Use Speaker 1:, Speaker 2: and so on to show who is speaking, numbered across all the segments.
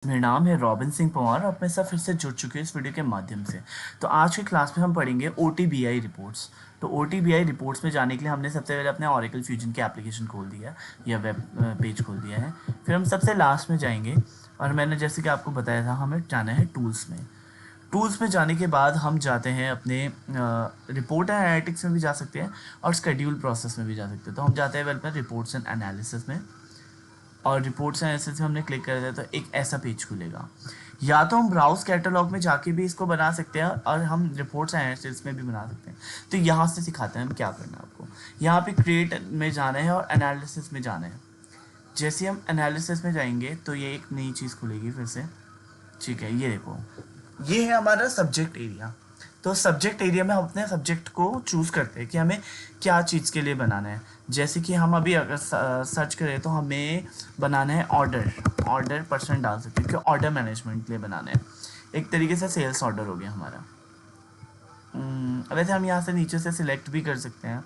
Speaker 1: मेरा नाम है रॉबिन सिंह पंवार और अपने साथ फिर से जुड़ चुके हैं इस वीडियो के माध्यम से। तो आज की क्लास में हम पढ़ेंगे OTBI रिपोर्ट्स। तो OTBI रिपोर्ट्स में जाने के लिए हमने सबसे पहले अपने Oracle फ्यूजन की एप्लीकेशन खोल दिया या वेब पेज खोल दिया है। फिर हम सबसे लास्ट में जाएंगे और मैंने जैसे कि आपको बताया था हमें जाना है टूल्स में। टूल्स में जाने के बाद हम जाते हैं अपने रिपोर्ट एंड एनालिटिक्स में भी जा सकते हैं और शेड्यूल प्रोसेस में भी जा सकते हैं। तो हम जाते हैं वेल रिपोर्ट्स एंड एनालिसिस में और रिपोर्ट्स एंड एनालिसिस में हमने क्लिक कर दिया तो एक ऐसा पेज खुलेगा। या तो हम ब्राउज कैटलॉग में जाके भी इसको बना सकते हैं और हम रिपोर्ट्स एंड एनालिसिस में भी बना सकते हैं। तो यहाँ से सिखाते हैं हम क्या करना है आपको। यहाँ पे क्रिएट में जाना है और एनालिसिस में जाना है। जैसे हम एनालिसिस में जाएंगे तो ये एक नई चीज़ खुलेगी फिर से। ठीक है, ये देखो, ये है हमारा सब्जेक्ट एरिया। तो सब्जेक्ट एरिया में हम अपने सब्जेक्ट को चूज़ करते हैं कि हमें क्या चीज़ के लिए बनाना है। जैसे कि हम अभी अगर सर्च करें तो हमें बनाना है ऑर्डर परसेंट डाल सकते हैं क्योंकि ऑर्डर मैनेजमेंट के लिए बनाना है। एक तरीके से सेल्स ऑर्डर हो गया हमारा। वैसे हम यहाँ से नीचे से सिलेक्ट भी कर सकते हैं।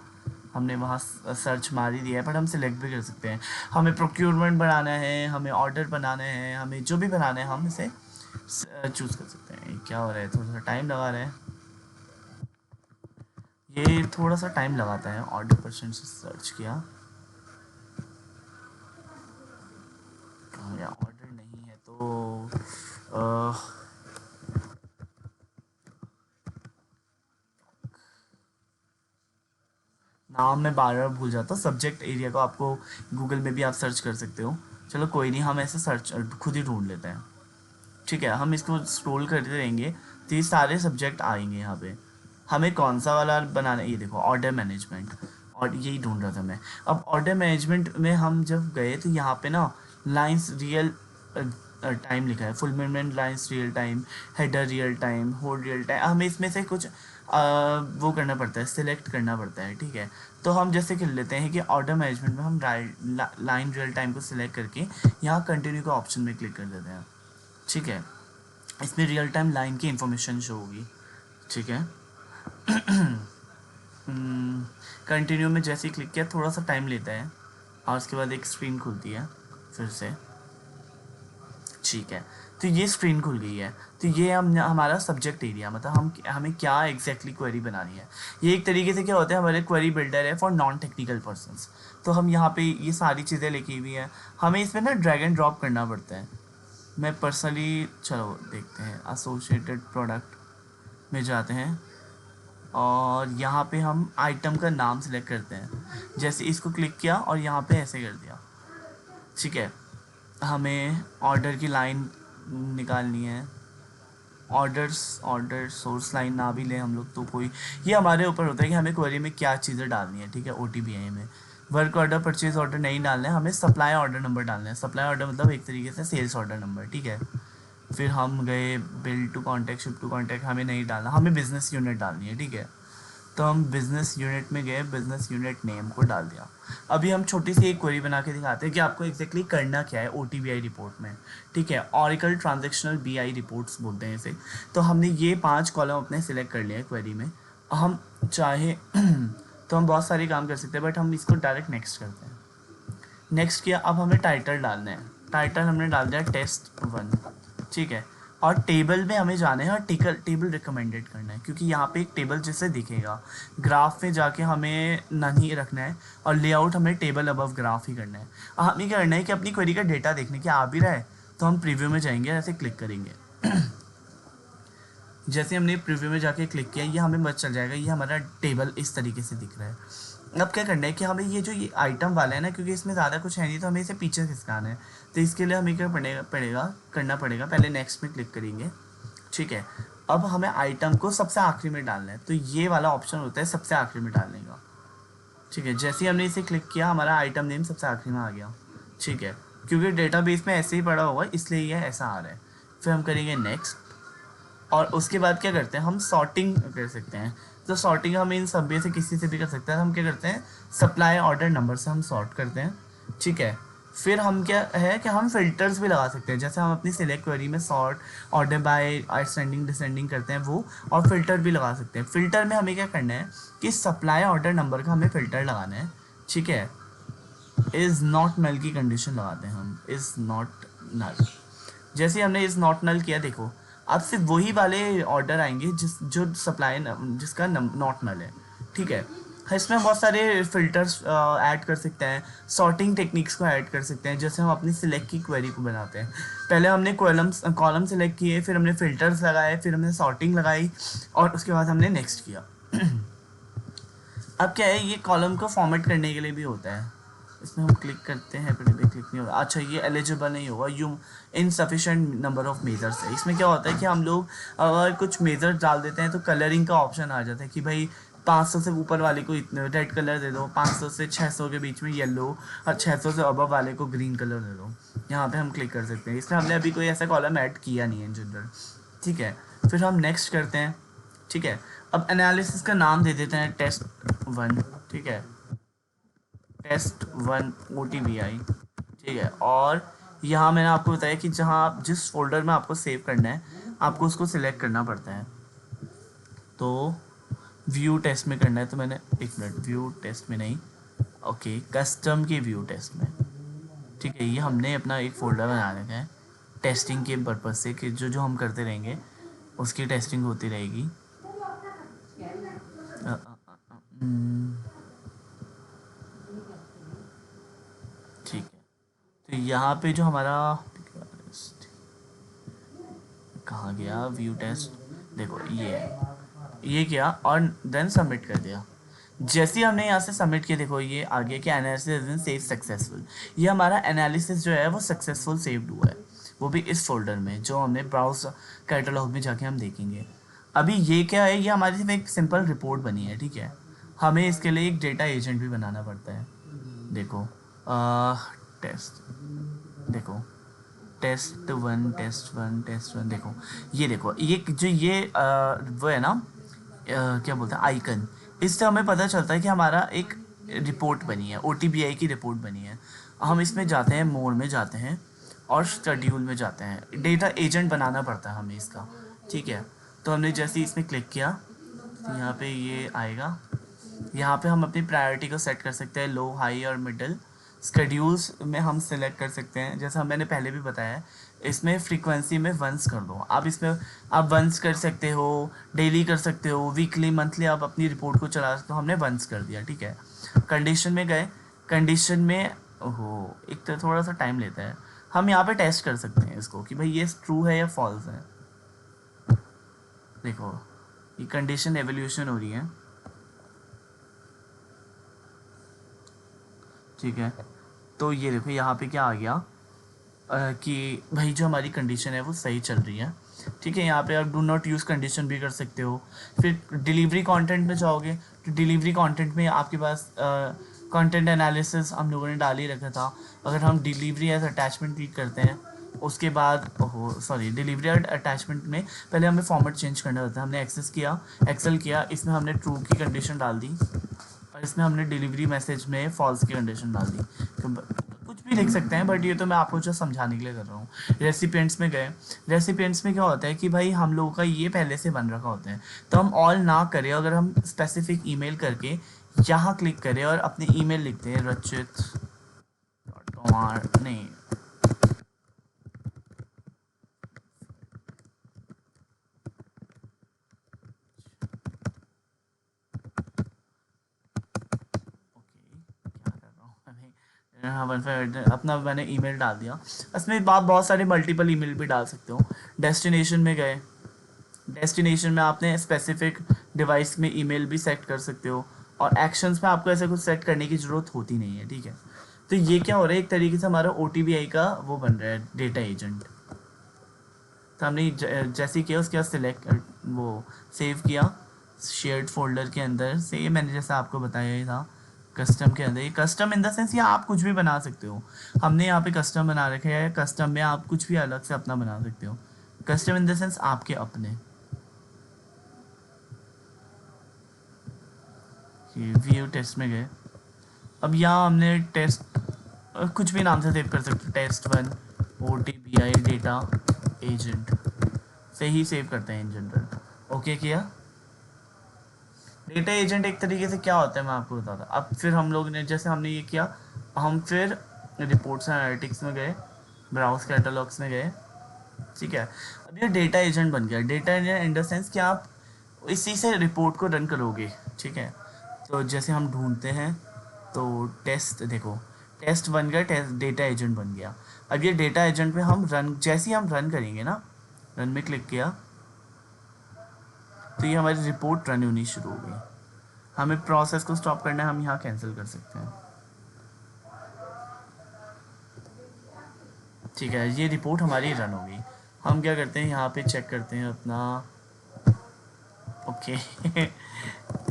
Speaker 1: हमने वहाँ सर्च मार ही दिया है पर हम सिलेक्ट भी कर सकते हैं। हमें प्रोक्योरमेंट बनाना है, हमें ऑर्डर बनाना है, हमें जो भी बनाना है हम इसे चूज़ कर सकते हैं। क्या हो रहा है, थोड़ा सा टाइम लगा रहा है, ये थोड़ा सा टाइम लगाता है। ऑर्डर परसेंट से सर्च किया, या ऑर्डर नहीं है तो नाम मैं बार बार भूल जाता हूँ। सब्जेक्ट एरिया को आपको गूगल में भी आप सर्च कर सकते हो। चलो कोई नहीं, हम ऐसे सर्च खुद ही ढूंढ लेते हैं। ठीक है, हम इसको स्क्रॉल करते रहेंगे तो ये सारे सब्जेक्ट आएंगे यहाँ पे। हमें कौन सा वाला बनाना है, ये देखो ऑर्डर मैनेजमेंट, और यही ढूंढ रहा था मैं। अब ऑर्डर मैनेजमेंट में हम जब गए तो यहाँ पे ना लाइंस रियल टाइम लिखा है, fulfilment lines real time, header real time, hold real time. हमें इसमें से कुछ वो करना पड़ता है, सिलेक्ट करना पड़ता है। ठीक है, तो हम जैसे कर लेते हैं कि ऑर्डर मैनेजमेंट में हम लाइन रियल टाइम को सिलेक्ट करके यहाँ कंटिन्यू के ऑप्शन में क्लिक कर देते हैं। ठीक है, इसमें रियल टाइम लाइन की इंफॉर्मेशन शो होगी। ठीक है, कंटिन्यू में जैसे ही क्लिक किया थोड़ा सा टाइम लेता है और उसके बाद एक स्क्रीन खुलती है फिर से। ठीक है, तो ये स्क्रीन खुल गई है। तो ये हम हमारा सब्जेक्ट एरिया, मतलब हमें क्या एग्जैक्टली क्वेरी बनानी है। ये एक तरीके से क्या होता है, हमारे क्वेरी बिल्डर है फॉर नॉन टेक्निकल पर्सनस। तो हम यहाँ पे ये सारी चीज़ें लिखी हुई हैं, हमें इसमें ना ड्रैग एंड ड्रॉप करना पड़ता है। मैं पर्सनली, चलो देखते हैं, एसोसिएटेड प्रोडक्ट में जाते हैं और यहाँ पे हम आइटम का नाम सेलेक्ट करते हैं। जैसे इसको क्लिक किया और यहाँ पे ऐसे कर दिया। ठीक है, हमें ऑर्डर की लाइन निकालनी है। ऑर्डर सोर्स लाइन ना भी लें हम लोग तो कोई, ये हमारे ऊपर होता है कि हमें क्वेरी में क्या चीज़ें डालनी है। ठीक है, OTBI में वर्क ऑर्डर परचेज ऑर्डर नहीं डालना है, हमें सप्लाई ऑर्डर नंबर डालना है। सप्लाई ऑर्डर मतलब एक तरीके से सेल्स ऑर्डर नंबर। ठीक है, फिर हम गए bill to contact, ship to contact हमें नहीं डालना, हमें बिज़नेस यूनिट डालनी है। ठीक है, तो हम बिज़नेस यूनिट में गए, बिज़नेस यूनिट नेम को डाल दिया। अभी हम छोटी सी एक क्वेरी बना के दिखाते हैं कि आपको एग्जैक्टली करना क्या है OTBI रिपोर्ट में। ठीक है, ऑरिकल ट्रांजेक्शनल BI रिपोर्ट्स बोलते हैं इसे। तो हमने ये 5 कॉलम अपने सिलेक्ट कर लिया है क्वेरी में। हम चाहे तो हम बहुत सारे काम कर सकते हैं बट हम इसको डायरेक्ट नेक्स्ट करते हैं। नेक्स्ट किया, अब हमें टाइटल डालना है। टाइटल हमने डाल दिया test 1। ठीक है, और टेबल में हमें जाना है और टेबल रिकमेंडेड करना है क्योंकि यहाँ पे एक टेबल जैसे दिखेगा। ग्राफ में जाके हमें नहीं रखना है और लेआउट हमें टेबल अबव ग्राफ ही करना है। हमें क्या करना है कि अपनी क्वेरी का डेटा देखने के आ भी रहा है तो हम प्रीव्यू में जाएंगे, ऐसे क्लिक करेंगे। जैसे हमने प्रीव्यू में जाके क्लिक किया ये हमें पता चल जाएगा, ये हमारा टेबल इस तरीके से दिख रहा है। अब क्या करना है कि हमें ये जो ये आइटम वाला है ना, क्योंकि इसमें ज़्यादा कुछ है नहीं तो हमें इसे पीछे खिसकाना है। तो इसके लिए हमें क्या करना पड़ेगा, पहले नेक्स्ट में क्लिक करेंगे। ठीक है, अब हमें आइटम को सबसे आखिरी में डालना है, तो ये वाला ऑप्शन होता है सबसे आखिरी में डालने का। ठीक है, जैसे ही हमने इसे क्लिक किया हमारा आइटम नेम सबसे आखिरी में आ गया। ठीक है, क्योंकि डेटाबेस में ऐसे ही पड़ा हुआ इसलिए ये ऐसा आ रहा है। फिर हम करेंगे नेक्स्ट और उसके बाद क्या करते हैं, हम सॉर्टिंग कर सकते हैं। तो सॉर्टिंग हम इन सब में से किसी से भी कर सकते हैं। हम क्या करते हैं, सप्लाई ऑर्डर नंबर से हम सॉर्ट करते हैं। ठीक है, फिर हम क्या है कि हम फिल्टर्स भी लगा सकते हैं। जैसे हम अपनी सिलेक्ट क्वेरी में sort, order by, ascending descending करते हैं वो, और फिल्टर भी लगा सकते हैं। फिल्टर में हमें क्या करना है कि सप्लाई ऑर्डर नंबर का हमें फ़िल्टर लगाना है। ठीक है, इज़ नॉट नल की कंडीशन लगाते हैं हम, इज़ नॉट नल। जैसे हमने इस नॉट नल किया, देखो अब सिर्फ वही वाले ऑर्डर आएंगे जो सप्लाई जिसका नॉट नल है, ठीक है। इसमें हम बहुत सारे फिल्टर्स ऐड कर सकते हैं, सॉर्टिंग टेक्निक्स को ऐड कर सकते हैं, जैसे हम अपनी सिलेक्ट की क्वेरी को बनाते हैं। पहले हमने कॉलम सेलेक्ट किए, फिर हमने फिल्टर्स लगाए, फिर हमने सॉर्टिंग लगाई, और उसके बाद हमने नेक्स्ट किया। अब क्या है, ये कॉलम को फॉर्मेट करने के लिए भी होता है। इसमें हम क्लिक करते हैं, फिर भी क्लिक नहीं होगा। अच्छा, ये एलिजिबल नहीं होगा, you insufficient number of measures है। इसमें क्या होता है कि हम लोग अगर कुछ मेजर्स डाल देते हैं तो कलरिंग का ऑप्शन आ जाता है कि भाई 500 से ऊपर वाले को इतने रेड कलर दे दो, 500 से 600 के बीच में येलो, और 600 से अबव वाले को ग्रीन कलर दे दो। यहाँ पे हम क्लिक कर सकते हैं। इसमें हमने अभी कोई ऐसा कॉलम ऐड किया नहीं है इन जनरल, ठीक है। फिर हम नेक्स्ट करते हैं, ठीक है। अब एनालिसिस का नाम दे देते हैं टेस्ट 1, ठीक है, टेस्ट 1 OTBI, ठीक है। और यहाँ मैंने आपको बताया कि जहाँ आप जिस फोल्डर में आपको सेव करना है, आपको उसको सिलेक्ट करना पड़ता है। तो व्यू टेस्ट में करना है, तो मैंने एक मिनट, व्यू टेस्ट में नहीं, ओके, कस्टम के व्यू टेस्ट में, ठीक है। ये हमने अपना एक फ़ोल्डर बना रखा है टेस्टिंग के पर्पज़ से, कि जो जो हम करते रहेंगे उसकी टेस्टिंग होती रहेगी। ठीक है। तो यहाँ पे जो हमारा कहाँ गया व्यू टेस्ट, देखो ये किया और देन सबमिट कर दिया। जैसे ही हमने यहाँ से सबमिट किया, देखो ये आ गया कि एनालिसिस इज सेव सक्सेसफुल। ये हमारा एनालिसिस जो है वो सक्सेसफुल सेव्ड हुआ है, वो भी इस फोल्डर में जो हमने ब्राउज कैटलॉग में जाके हम देखेंगे। अभी ये क्या है, ये हमारी सिर्फ एक सिंपल रिपोर्ट बनी है, ठीक है। हमें इसके लिए एक डेटा एजेंट भी बनाना पड़ता है। देखो टेस्ट, देखो टेस्ट 1 देखो, ये देखो, ये जो ये वो है ना, क्या बोलते हैं, आइकन, इससे हमें पता चलता है कि हमारा एक रिपोर्ट बनी है, OTBI की रिपोर्ट बनी है। हम इसमें जाते हैं, मोड में जाते हैं और शेड्यूल में जाते हैं। डेटा एजेंट बनाना पड़ता है हमें इसका, ठीक है। तो हमने जैसे ही इसमें क्लिक किया तो यहाँ पे ये आएगा। यहाँ पे हम अपनी प्रायोरिटी को सेट कर सकते हैं, लो, हाई और मिडिल। स्केड्यूल्स में हम सिलेक्ट कर सकते हैं, जैसा मैंने पहले भी बताया, इसमें फ्रीक्वेंसी में वंस कर दो। आप इसमें आप वंस कर सकते हो, डेली कर सकते हो, वीकली, मंथली आप अपनी रिपोर्ट को चला सकते हो। हमने वंस कर दिया, ठीक है। कंडीशन में गए, कंडीशन में ओहो, एक तो थोड़ा सा टाइम लेता है। हम यहाँ पे टेस्ट कर सकते हैं इसको कि भाई ये ट्रू है या फॉल्स है। देखो ये कंडीशन एवोल्यूशन हो रही है, ठीक है। तो ये देखो यहाँ पे क्या आ गया, कि भाई जो हमारी कंडीशन है वो सही चल रही है, ठीक है। यहाँ पे आप डू नॉट यूज़ कंडीशन भी कर सकते हो। फिर डिलीवरी कंटेंट में जाओगे तो डिलीवरी कंटेंट में आपके पास कंटेंट एनालिसिस हम लोगों ने डाल ही रखा था। अगर हम डिलीवरी एज अटैचमेंट क्लिक करते हैं, उसके बाद ओहो सॉरी, डिलीवरी एड अटैचमेंट में पहले हमें फॉर्मेट चेंज करना होता है। हमने एक्सेस किया, एक्सेल किया, इसमें हमने ट्रू की कंडीशन डाल दी, और इसमें हमने डिलीवरी मैसेज में फॉल्स की कंडीशन डाल दी। कुछ भी लिख सकते हैं, बट ये तो मैं आपको जो समझाने के लिए कर रहा हूँ। रेसिपिएंट्स में गए, रेसिपिएंट्स में क्या होता है कि भाई हम लोगों का ये पहले से बन रखा होता है, तो हम ऑल ना करें, अगर हम स्पेसिफिक ईमेल करके यहाँ क्लिक करें और अपने ईमेल लिखते हैं रचित कुमार, नहीं, हाँ 15 अपना मैंने ईमेल डाल दिया। इसमें आप बहुत सारे मल्टीपल ईमेल भी डाल सकते हो। डेस्टिनेशन में गए, डेस्टिनेशन में आपने स्पेसिफिक डिवाइस में ईमेल भी सेट कर सकते हो, और एक्शंस में आपको ऐसा कुछ सेट करने की ज़रूरत होती नहीं है, ठीक है। तो ये क्या हो रहा है, एक तरीके से हमारा OTBI का वो बन रहा है, डेटा एजेंट। तो हमने जैसे ही किया उसके बाद सिलेक्ट वो सेव किया शेयर्ड फोल्डर के अंदर से, ये मैंने जैसा आपको बताया ही था, कस्टम के अंदर। ये कस्टम इन द सेंस, या आप कुछ भी बना सकते हो। हमने यहाँ पे कस्टम बना रखे है, कस्टम में आप कुछ भी अलग से अपना बना सकते हो। कस्टम इन द सेंस आपके अपने। व्यू टेस्ट में गए, अब यहाँ हमने टेस्ट कुछ भी नाम से सेव कर सकते हो, टेस्ट 1 OTBI डेटा एजेंट से ही सेव करते हैं इन जनरल। ओके किया। डेटा एजेंट एक तरीके से क्या होता है मैं आपको बताता। अब फिर हम लोग ने जैसे हमने ये किया, हम फिर रिपोर्ट्स एंड एनालिटिक्स में गए, ब्राउज कैटलॉग्स में गए, ठीक है। अब ये डेटा एजेंट बन गया। Data agent in the sense कि आप इसी से रिपोर्ट को रन करोगे। ठीक है। तो जैसे हम ढूंढते हैं तो टेस्ट देखो, टेस्ट बन गया, टेस्ट डेटा एजेंट बन गया। अब ये डेटा एजेंट पे हम रन, जैसे ही हम रन करेंगे ना, रन में क्लिक किया तो ये हमारी रिपोर्ट रन होनी शुरू हो गई। हमें प्रोसेस को स्टॉप करना है, हम यहाँ कैंसिल कर सकते हैं। ठीक है, ये रिपोर्ट हमारी रन हो गई। हम क्या करते हैं, यहाँ पे चेक करते हैं अपना। ओके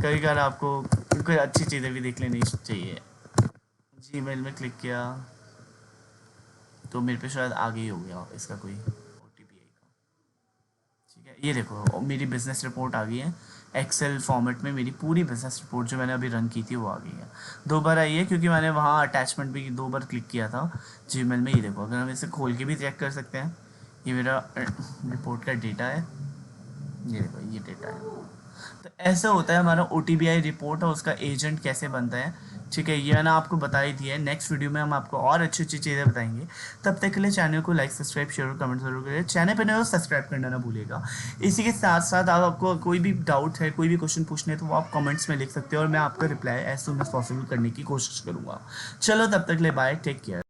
Speaker 1: कई बार आपको कोई अच्छी चीज़ें भी देख लेनी चाहिए। जीमेल में क्लिक किया तो मेरे पे शायद आगे ही हो गया इसका कोई OTP का। ठीक है, ये देखो मेरी बिज़नेस रिपोर्ट आ गई है। एक्सेल फॉर्मेट में मेरी पूरी बिज़नेस रिपोर्ट जो मैंने अभी रन की थी वो आ गई है। 2 बार आई है क्योंकि मैंने वहाँ अटैचमेंट भी 2 बार क्लिक किया था जीमेल में। ये देखो, अगर हम इसे खोल के भी चेक कर सकते हैं। ये मेरा रिपोर्ट का डेटा है, ये देखो ये डेटा है। तो ऐसा होता है हमारा OTBI रिपोर्ट, और उसका एजेंट कैसे बनता है। ठीक है, ये मैंने आपको बता ही दिया है। नेक्स्ट वीडियो में हम आपको और अच्छी अच्छी चीज़ें बताएंगे। तब तक के लिए चैनल को लाइक, सब्सक्राइब, शेयर और कमेंट जरूर करें। चैनल पर नए हो सब्सक्राइब करना ना भूलिएगा। इसी के साथ साथ आप आपको कोई भी डाउट है, कोई भी क्वेश्चन पूछने है तो वो आप कमेंट्स में लिख सकते हो और मैं आपका reply as soon as possible करने की कोशिश करूँगा। चलो तब तक ले बाय, टेक केयर।